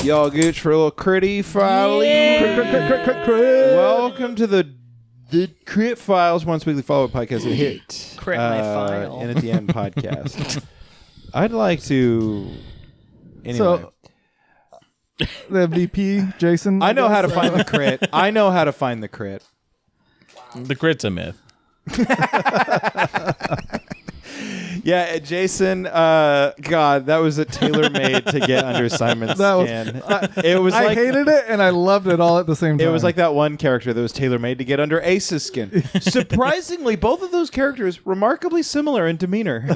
Y'all good for a little critty file? Welcome to the Crit Files, once weekly follow-up podcast that hit. Crit my file. And at the end podcast. I'd like to... Anyway. So, the MVP, Jason? I know how to find the crit. I know how to find the crit. The crit's a myth. Yeah, Jason, God, that was a tailor-made to get under Simon's skin. It was I hated it, and I loved it all at the same time. It was like that one character that was tailor-made to get under Ace's skin. Surprisingly, both of those characters remarkably similar in demeanor.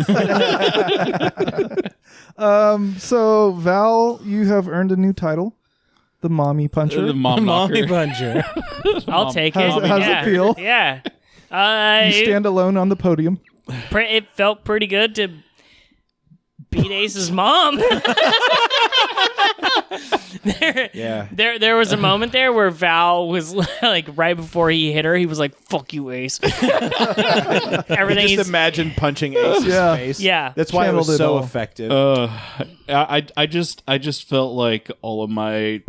So, Val, you have earned a new title. The Mommy Puncher. The mommy puncher. I'll take it. How's it feel? Yeah. You stand alone on the podium. It felt pretty good to beat Ace's mom. There was a moment there where Val was like, right before he hit her, he was like, "Fuck you, Ace." Everything. Just imagine punching Ace's face. Yeah, that's why Channeled it was so all. effective. I just felt like all of my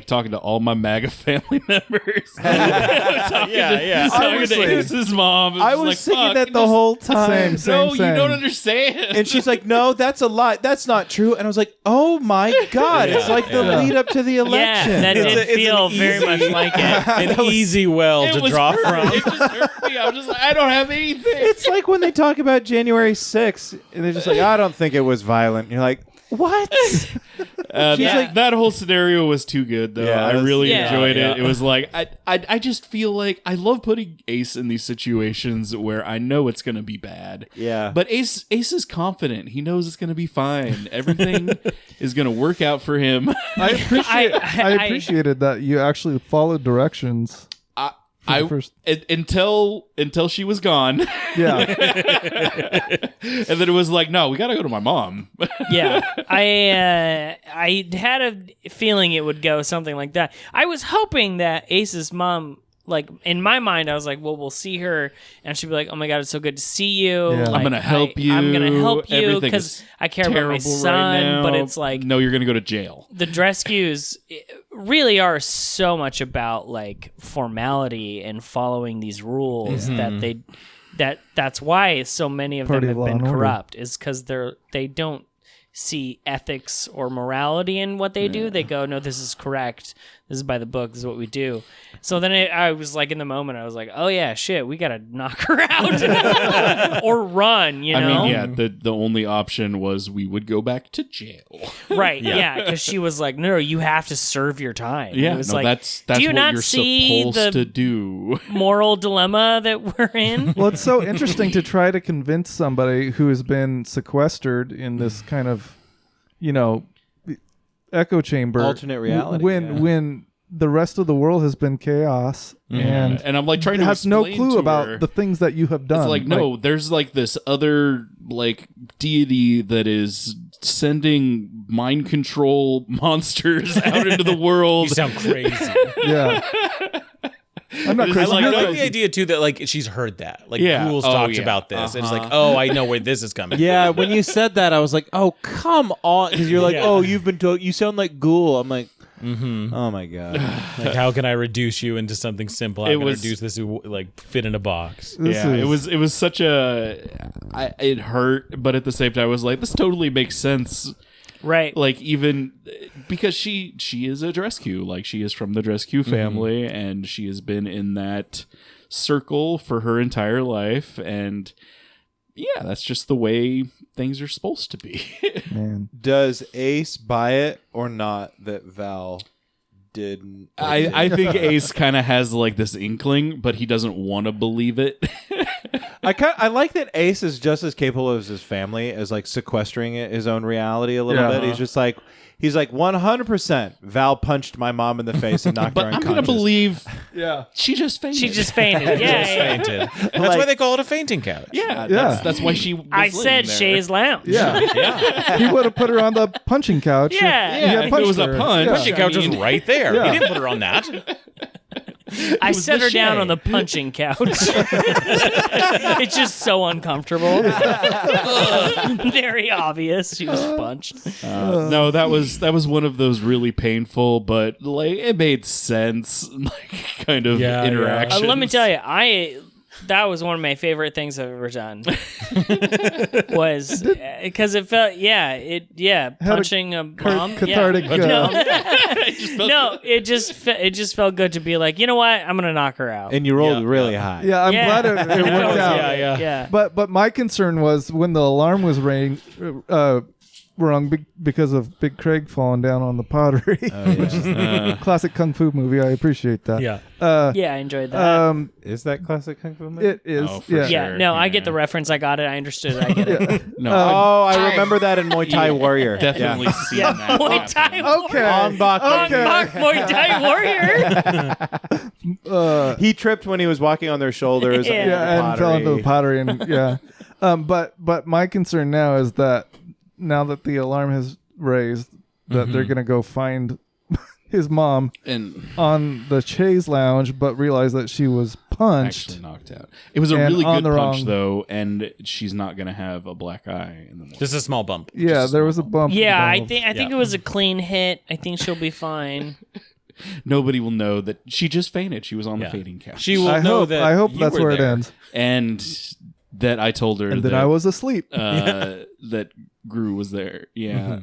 talking to all my MAGA family members. Talking to Ace's mom. I was singing that the whole time. No, you don't understand. And she's like, "No, that's a lie. That's not true." And I was like, "Oh my God!" It's like the lead up to the election. Yeah, that did feel very much like it. An easy well to draw from. It just hurt me. I was just like, I don't have anything. It's like when they talk about January 6th, and they're just like, "I don't think it was violent." And you're like, "What?" That whole scenario was too good, though. Yeah, I really enjoyed yeah. it. It was like I just feel like I love putting Ace in these situations where I know it's going to be bad. Yeah. But Ace is confident. He knows it's going to be fine. Everything is going to work out for him. I appreciated that you actually followed directions. Until she was gone. Yeah. And then it was like, no, we got to go to my mom. Yeah, I had a feeling it would go something like that. I was hoping that Ace's mom, like, in my mind, I was like, well, we'll see her, and she'd be like, "Oh my God, it's so good to see you. Yeah. Like, I'm gonna help you. I'm gonna help you Everything because is I care about my terrible son." right now. But it's like, no, you're gonna go to jail. the Drescues really are so much about like formality and following these rules that's why so many of Party them of have law been and order. corrupt, is because they don't see ethics or morality in what they do. They go, "No, this is correct. This is by the book. This is what we do." So then I was like, in the moment, I was like, "Oh yeah, shit, we gotta knock her out or run." You know? I mean, yeah. The only option was we would go back to jail. Right? Yeah, because she was like, "No, you have to serve your time." Yeah, it was no, like, that's do you what not you're see supposed the to do. moral dilemma that we're in? Well, it's so interesting to try to convince somebody who has been sequestered in this kind of, echo chamber, Alternate reality, when the rest of the world has been chaos and I'm like trying to has no explain clue to about her. the things that you have done. It's like, no, there's like this other like deity that is sending mind control monsters out into the world. You sound crazy. Yeah. I'm not I crazy. I You're like crazy. the idea too that like she's heard that. Like Yeah. Ghouls Oh, talked yeah. about this. And it's like, oh, I know where this is coming. Yeah, when you said that, I was like, "Oh, come on," because you're like, Yeah. "Oh, you've been told. You sound like Ghoul." I'm like, "Oh my God." Like, how can I reduce you into something simple? How can I reduce this to like fit in a box? It was such it hurt, but at the same time I was like, this totally makes sense. Right. Like, even because she is a Drescu, like she is from the Drescu family, and she has been in that circle for her entire life, and yeah, that's just the way things are supposed to be. Man. Does Ace buy it or not that Val didn't? I think Ace kind of has like this inkling, but he doesn't want to believe it. I like that Ace is just as capable as his family as like sequestering his own reality a little bit. He's just like, he's like 100%. Val punched my mom in the face and knocked her But I'm unconscious. gonna believe Yeah. she just fainted. She just fainted. Yeah. Fainted. That's why they call it a fainting couch. yeah. Yeah. That's why she. Was I said laying there. Shay's Lounge. Yeah. He would have put her on the punching couch. Yeah. if he had if it was punched a her. punch. Yeah. Punching couch was right there. Yeah. He didn't put her on that. I set her down Shay. on the punching couch. It's just so uncomfortable. Very obvious. She was punched. No, that was one of those really painful, but like it made sense, like kind of interaction. Let me tell you, that was one of my favorite things I've ever done. Was because it felt punching a mom cathartic. It just felt good to be like, you know what, I'm gonna knock her out. And you rolled really high. Yeah, I'm glad it worked out. Yeah. But my concern was when the alarm was rung because of Big Craig falling down on the pottery, which is a classic kung fu movie. I appreciate that. Yeah. I enjoyed that. Is that classic kung fu movie? It is. Oh, for yeah. sure. Yeah, no, I get the reference. I got it. I understood it. I get it. No, I remember that in Muay Thai Warrior. definitely seen that. Muay Thai Okay. Ong Bak. Muay Thai Warrior. He tripped when he was walking on their shoulders. Yeah. And fell into the pottery and but my concern now is that now that the alarm has raised, that they're gonna go find his mom And on the chaise lounge, but realize that she was punched. actually knocked out. It was a And really on good the punch wrong- though, and she's not gonna have a black eye in the morning. Just a small bump. Yeah, there was a bump. Yeah, I involved. think it was a clean hit. I think she'll be fine. Nobody will know that she just fainted. She was on the Yeah. fainting couch. She will I know hope. that. I hope you that's were where it there. ends. and that I told her And that then I was asleep. that Gru was there. Yeah.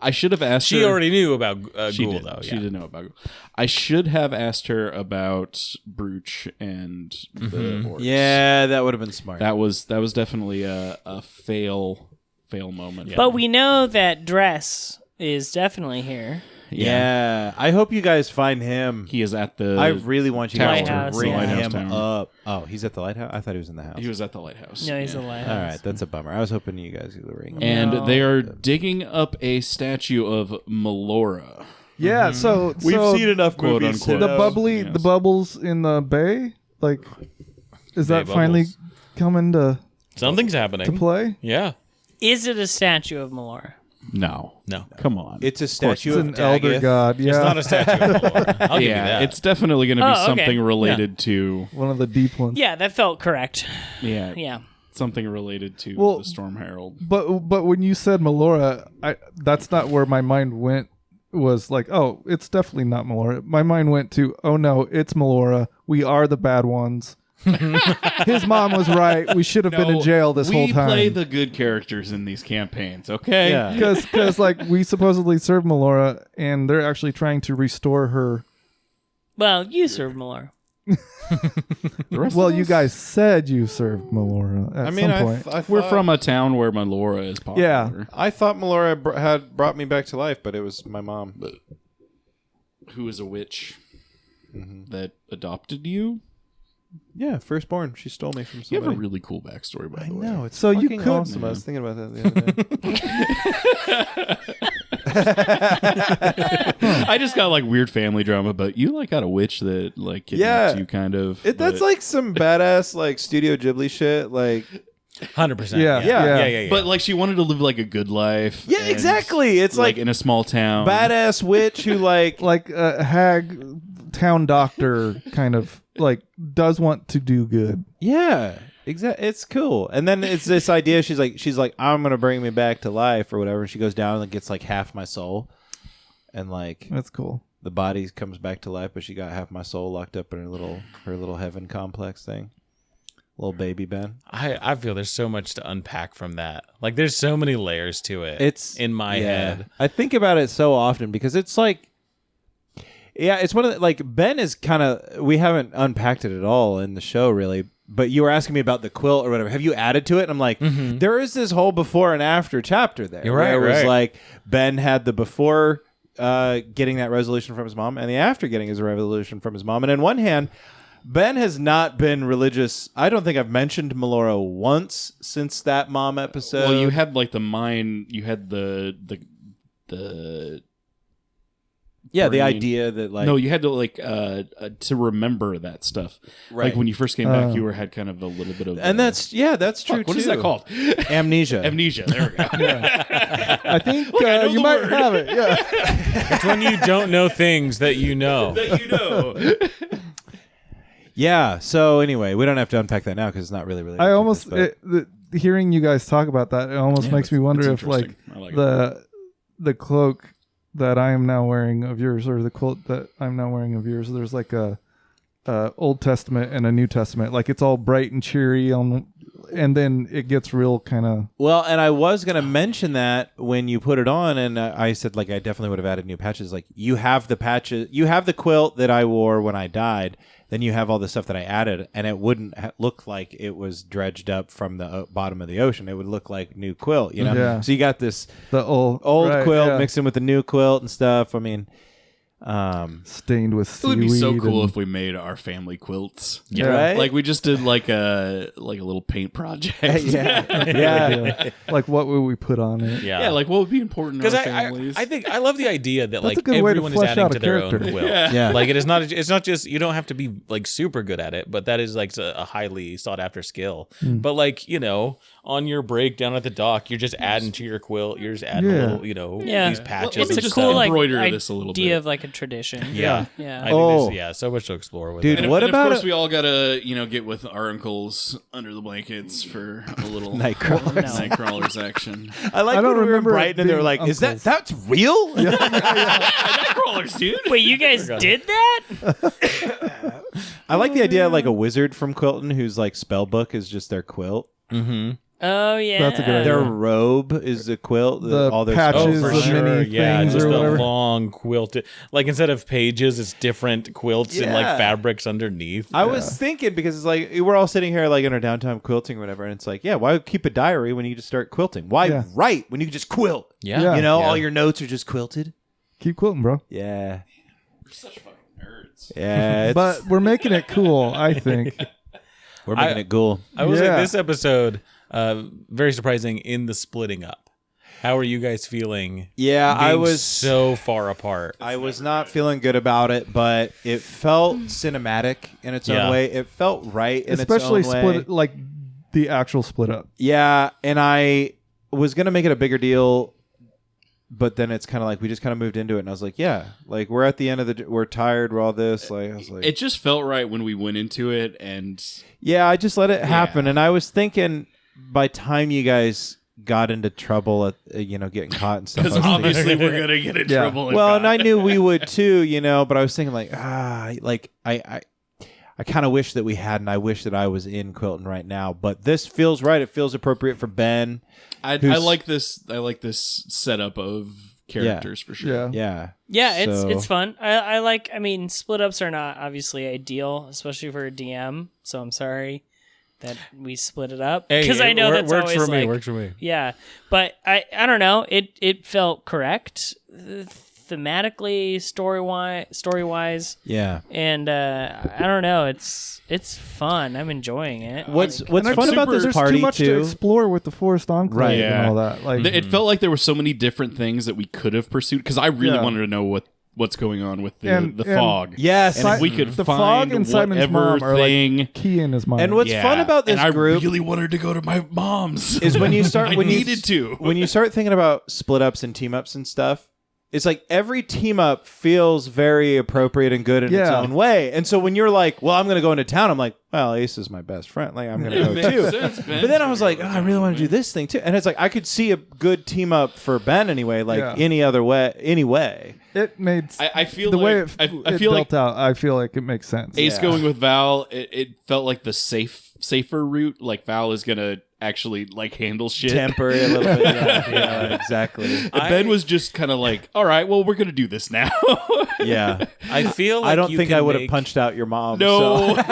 I should have asked She her. already knew about She Ghoul, did. though. She Yeah. did know about Ghoul. I should have asked her about Brooch and the orcs. Yeah, that would have been smart. That was definitely a fail moment. But we know that Dress is definitely here. Yeah, I hope you guys find him. He is at the I really want you guys Lighthouse, to bring yeah. him Lighthouse up. Oh, he's at the lighthouse? I thought he was in the house. He was at the lighthouse. No, he's yeah. a lighthouse. All right, that's a bummer. I was hoping you guys could bring him. And No. they are digging up a statue of Melora. Yeah, so enough quote, unquote. the Yes. bubbly, Yes. the bubbles in the bay. Like, is Bay that finally bubbles. coming to Something's happening. play? Yeah. Is it a statue of Melora? No. Come on. It's a It's statue of an elder Daggett. god. It's Yeah, not a statue of Lord. I'll give you that. It's definitely going to be Oh, okay. something related to one of the deep ones. Yeah, that felt correct. Yeah. something related to Well, the Storm Herald. But when you said Melora, that's not where my mind went. Was like, oh, it's definitely not Melora. My mind went to, oh no, it's Melora. We are the bad ones. His mom was right. We should have been in jail this whole time. We play the good characters in these campaigns, okay? Yeah. Because like we supposedly serve Melora, and they're actually trying to restore her. Well, you serve Melora. Well, you guys said you served Melora at some point. We're from a town where Melora is popular. Yeah. I thought Melora had brought me back to life, but it was my mom. Who is a witch that adopted you? Yeah, firstborn. She stole me from You somebody. have a really cool backstory, by the way. No, it's So you fucking could- awesome. I was thinking about that the other day. I just got like weird family drama, but you like got a witch that like kidnapped you, kind of. That's but- like some badass like Studio Ghibli shit. Like, 100%. Yeah. Yeah. But like she wanted to live like a good life. yeah, and, exactly. It's like like in a small town. badass witch who like Like a hag town doctor kind of like does want to do good. yeah, exactly. It's cool. And then it's this idea. She's like, I'm gonna bring me back to life or whatever. And she goes down and gets like half my soul, and like That's cool. the body comes back to life, but she got half my soul locked up in her little heaven complex thing. Little baby Ben. I feel there's so much to unpack from that. Like, there's so many layers to it. It's in my head. I think about it so often because it's like, yeah, it's one of the, like Ben is kind of, we haven't unpacked it at all in the show really, but you were asking me about the quilt or whatever. Have you added to it? And I'm like, there is this whole before and after chapter there. You're where right, it was right. like Ben had the before getting that resolution from his mom and the after getting his resolution from his mom. And in one hand, Ben has not been religious. I don't think I've mentioned Melora once since that mom episode. Well, you had like the mind. You had the Yeah, the brain. idea that like No, you had to like to remember that stuff. Right. Like when you first came back, you had kind of a little bit of. and that's true what too. is that called? Amnesia. Amnesia. There we go. I think I know you the might word. have it. Yeah. It's when you don't know things that you know. That you know. Yeah. So anyway, we don't have to unpack that now because it's not really. I almost hearing you guys talk about that. It almost makes me wonder if like interesting. I like the cloak that I am now wearing of yours, or the quilt that I'm now wearing of yours. There's like a Old Testament and a New Testament. Like it's all bright and cheery and then it gets real kind of. Well, and I was gonna mention that when you put it on, and I said like I definitely would have added new patches. Like you have the patches, you have the quilt that I wore when I died. Then you have all the stuff that I added, and it wouldn't look like it was dredged up from the bottom of the ocean. It would look like new quilt, you know. Yeah. So you got this The old right, quilt yeah. mixed in with the new quilt and stuff. I mean, stained with It seaweed. would be so cool and- if we made our family quilts. Yeah. right? Like we just did like a little paint project. yeah. Like what would we put on it? Yeah. Yeah, like what would be important in Because our families? I think I love the idea that That's like a good way to everyone is flesh adding out to a their own character. quilt. Yeah. Like it's not just you don't have to be like super good at it, but that is like a highly sought after skill. But like on your break down at the dock, you're just adding to your quilt. You're just adding Yeah. a little Yeah. these patches. It's and a just cool like embroider this a little idea bit. of like a tradition. Yeah. Yeah. I think Oh. there's so much to explore with Dude, it. And what and about of course it- we all gotta get with our uncles under the blankets for a little Nightcrawlers. Nightcrawlers action. I like I don't when we were in remember Brighton and they were being like, "Is uncles. that's real?" Nightcrawlers, dude. Wait, you guys did that? I like the idea of like a wizard from Quilton whose like spell book is just their quilt. Oh yeah. That's a good idea. Their robe is a quilt. The all their patches, spells for the are- mini yeah, things just or the whatever. long quilted. Like instead of pages, it's different quilts and like Yeah. fabrics underneath. I was thinking because it's like we're all sitting here like in our downtime quilting or whatever, and it's like, yeah, why keep a diary when you just start quilting? Why Yeah. write when you can just quilt? Yeah. Yeah. You know, Yeah. all your notes are just quilted. Keep quilting, bro. Yeah, We're such fucking nerds. yeah. It's, But we're making it cool, I think. we're making it cool. I will say Yeah. this episode, very surprising in the splitting up. How are you guys feeling? Yeah, I being was so far apart. I was not feeling good about it, but it felt cinematic in its Yeah. own way. It felt right in Especially its own way. split like the actual split up. Yeah, and I was gonna make it a bigger deal, but then it's kind of like we just kind of moved into it, and I was like, yeah, like we're at the end of we're tired, we're all this. Like I was like, It just felt right when we went into it, and yeah, I just let it happen, and I was thinking by time you guys got into trouble at getting caught and stuff. I because was thinking- obviously we're gonna get in Yeah. trouble. well, and I knew we would too, but I was thinking like I kind of wish that we hadn't. I wish that I was in Quilton right now, but this feels right. It feels appropriate for Ben. I who's- like this. I like this setup of characters for sure. Yeah. Yeah, Yeah, So- it's fun. I like. I mean, split ups are not obviously ideal, especially for a DM. So I'm sorry that we split it up Hey, because I know that's works always for me. like, Works for me. yeah. But I don't know. It felt correct thematically, story wise, yeah. and I don't know. It's fun. I'm enjoying it. What's And fun I'm about super- this there's party too much to explore with the Forest Enclave Right. and Yeah. all that. Like It felt like there were so many different things that we could have pursued because I really Yeah. wanted to know what's going on with the And- fog. Yes, and if Si- we could the find fog and Simon's whatever mom are thing. like key in his mind. and what's fun about this and I group really wanted to go to my mom's. is when you start I when needed you to. when you start thinking about split ups and team ups and stuff. It's like every team up feels very appropriate and good in its Yeah. own way. And so when you're like, well, I'm going to go into town, I'm like, well, Ace is my best friend. Like, I'm going to go Makes too. sense, Ben. But then I was like, oh, I really want to do this thing too. And it's like, I could see a good team up for Ben anyway, like Yeah. any other way, anyway. it made I feel the like way I it feel built like out. I feel like it makes sense. Ace Yeah. going with Val. It felt like the safer route. Like Val is gonna actually like handle shit. Temper a little bit. Yeah, exactly. And Ben was just kind of like, all right, well, we're gonna do this now. Yeah. I feel like I don't you think can I would have make- punched out your mom. no, so-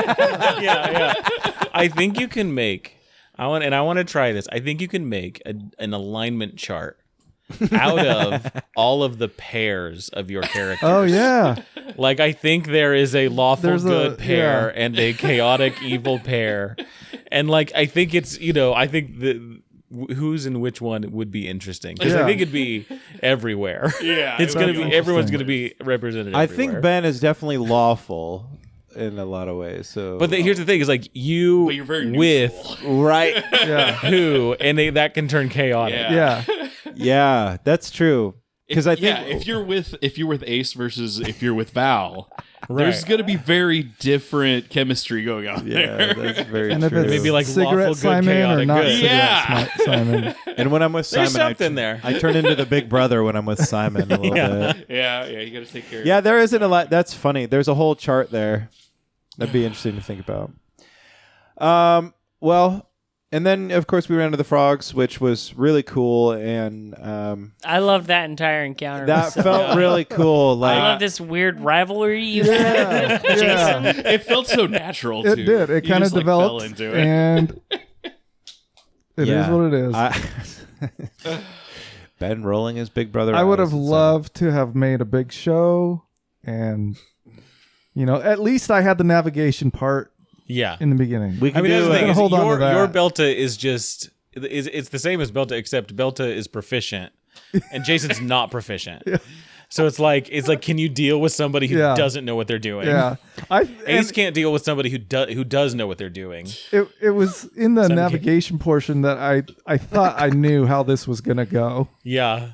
yeah. I think you can make. I want to try this. I think you can make an alignment chart out of all of the pairs of your characters. Oh yeah, Like I think there is a lawful There's good pair yeah. and a chaotic evil pair, and like I think it's I think who's in which one would be interesting because Yeah. I think it'd be everywhere. Yeah, it's it gonna would be be everyone's interesting. gonna be represented. I everywhere. think Ben is definitely lawful in a lot of ways. So, But here's the thing: is like you But you're very with neutral. right, Yeah. who, and that can turn chaotic. Yeah. Yeah. yeah, that's true. Because I think if you're with Ace versus if you're with Val, there's Right. going to be very different chemistry going on yeah, there. that's very And if true. it's Maybe like lawful cigarette good, Simon or chaotic not good. cigarette Yeah. Simon. And when I'm with There's Simon, something there. I turn into the big brother when I'm with Simon a little bit. yeah, you got to take care. Yeah, there isn't a lot. That's funny. There's a whole chart there. That'd be interesting to think about. Well, and then of course we ran into the frogs, which was really cool, and I loved that entire encounter. that So felt really cool. I Like, love this weird rivalry you have with Jason. It felt so natural. It too. did. It You kind of just, like, developed, fell into it. and it is yeah. what it is. Ben rolling his big brother. I would eyes have and loved to have made a big show, and at least I had the navigation part Yeah. in the beginning. stuff. We I can mean, that's do the thing. gonna Is hold on to your that. Belta is just it's the same as Belta, except Belta is proficient, and Jason's not proficient. So it's like, can you deal with somebody who Yeah. doesn't know what they're doing? Yeah, Ace can't deal with somebody who does know what they're doing. it was in the Some navigation portion that I thought I knew how this was gonna go, Yeah.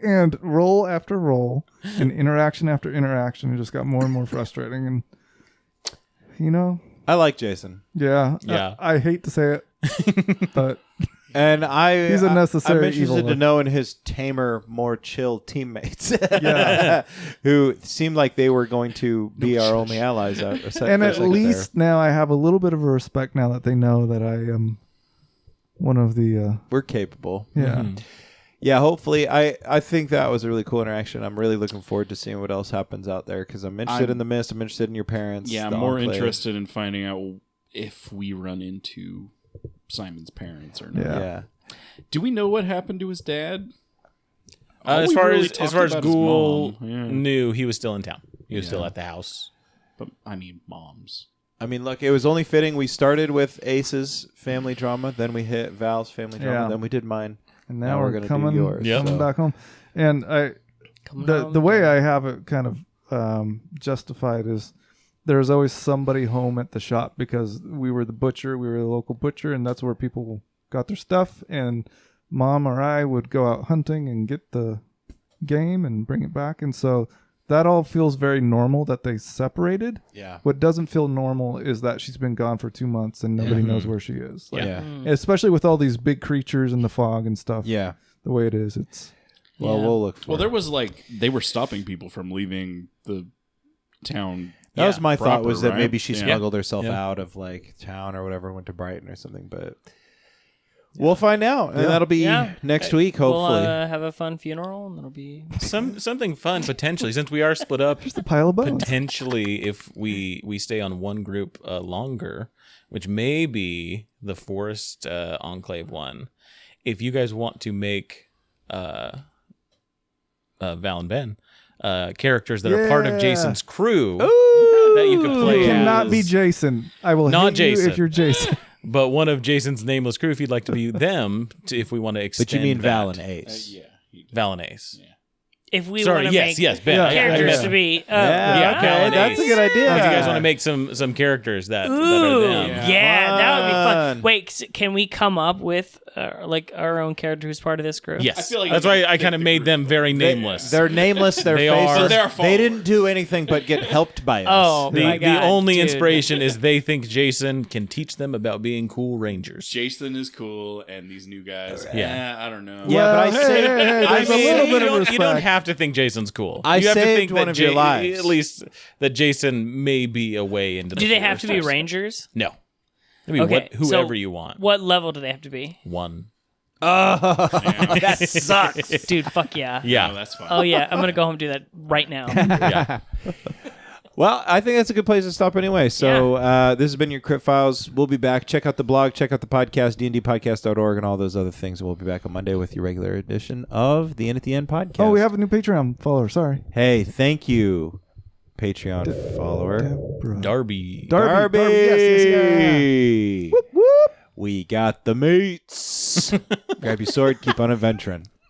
and roll after roll and interaction after interaction, it just got more and more frustrating. And I like Jason, yeah, Yeah. I hate to say it, but and He's a necessary I'm interested evil. to know in his tamer, more chill teammates, Yeah. who seemed like they were going to be our only allies. and at least now I have a little bit of a respect now that they know that I am one of the we're capable. yeah. Yeah, hopefully. I think that was a really cool interaction. I'm really looking forward to seeing what else happens out there because I'm interested in the mist. I'm interested in your parents. Yeah, the I'm more Enclave. interested in finding out if we run into Simon's parents or not. Yeah. Yeah. Do we know what happened to his dad? As we far really as talked far as about his Ghoul mom. Yeah. knew, he was still in town. He was Yeah. still at the house. But I mean, moms. I mean, look, it was only fitting. We started with Ace's family drama, then we hit Val's family drama, Yeah. then we did mine. And now we're gonna coming, do yours. Yep. coming so. back home. And the way I have it kind of justified is there's always somebody home at the shop because we were the local butcher, and that's where people got their stuff. And Mom or I would go out hunting and get the game and bring it back. And so that all feels very normal that they separated. Yeah. What doesn't feel normal is that she's been gone for 2 months and nobody knows where she is. Like, Yeah. especially with all these big creatures in the fog and stuff. Yeah. The way it is, it's Well, Yeah. we'll look for Well, it. there was they were stopping people from leaving the town. That was my thought, proper, was that right? maybe she Yeah. smuggled herself Yeah. out of like town or whatever, went to Brighton or something, but we'll find out. And Yeah. that'll be Yeah. next week, hopefully. We'll have a fun funeral, and it'll be. Something fun potentially, since we are split up. just a pile of bones. Potentially, if we stay on one group longer, which may be the Forest Enclave one. If you guys want to make Val and Ben characters that are part of Yeah. Jason's crew that you could play You cannot as, be Jason. I will Not hate you Jason. if you're Jason. but one of Jason's nameless crew, if you'd like to be them, if we want to extend But you mean that. Val and Ace. Yeah. Val and Ace. If we Sorry, want to yes, make Ben. Yeah. characters Yeah. to be. Yeah, Val okay, and that's a Ace. good idea. If you guys want to make some characters that are Ooh, them. yeah, that would be Fun. fun. Wait, can we come up with our own character who's part of this group? Yes, I feel like that's you why can I pick kind of the made group. them very nameless. They're nameless. Their They faces. are- But they're They didn't do anything but get helped by us. Oh, the my the God, only dude. inspiration is they think Jason can teach them about being cool rangers. Jason is cool, and these new guys. Yeah. I don't know. Yeah, but I Well, saved. hey, I there's a mean, little bit you of don't, respect. you don't have to think Jason's cool. I you have to saved think one that of your lives. at least that Jason may be a way into. Do the they have to be Forest. Rangers? No. I mean, Okay, whoever so you want. What level do they have to be? One. That sucks. Dude, fuck yeah. Yeah. No, that's fine. Oh yeah, I'm gonna go home and do that right now. Yeah. Well, I think that's a good place to stop anyway. So this has been your Crypt Files. We'll be back. Check out the blog. Check out the podcast, dndpodcast.org, and all those other things. We'll be back on Monday with your regular edition of the In at the End podcast. Oh, we have a new Patreon follower. Sorry. Hey, thank you, Patreon follower. Deborah. Darby. Darby. Yes, yes, yeah. Whoop, whoop. We got the mates. Yes. Grab your sword, keep on adventuring.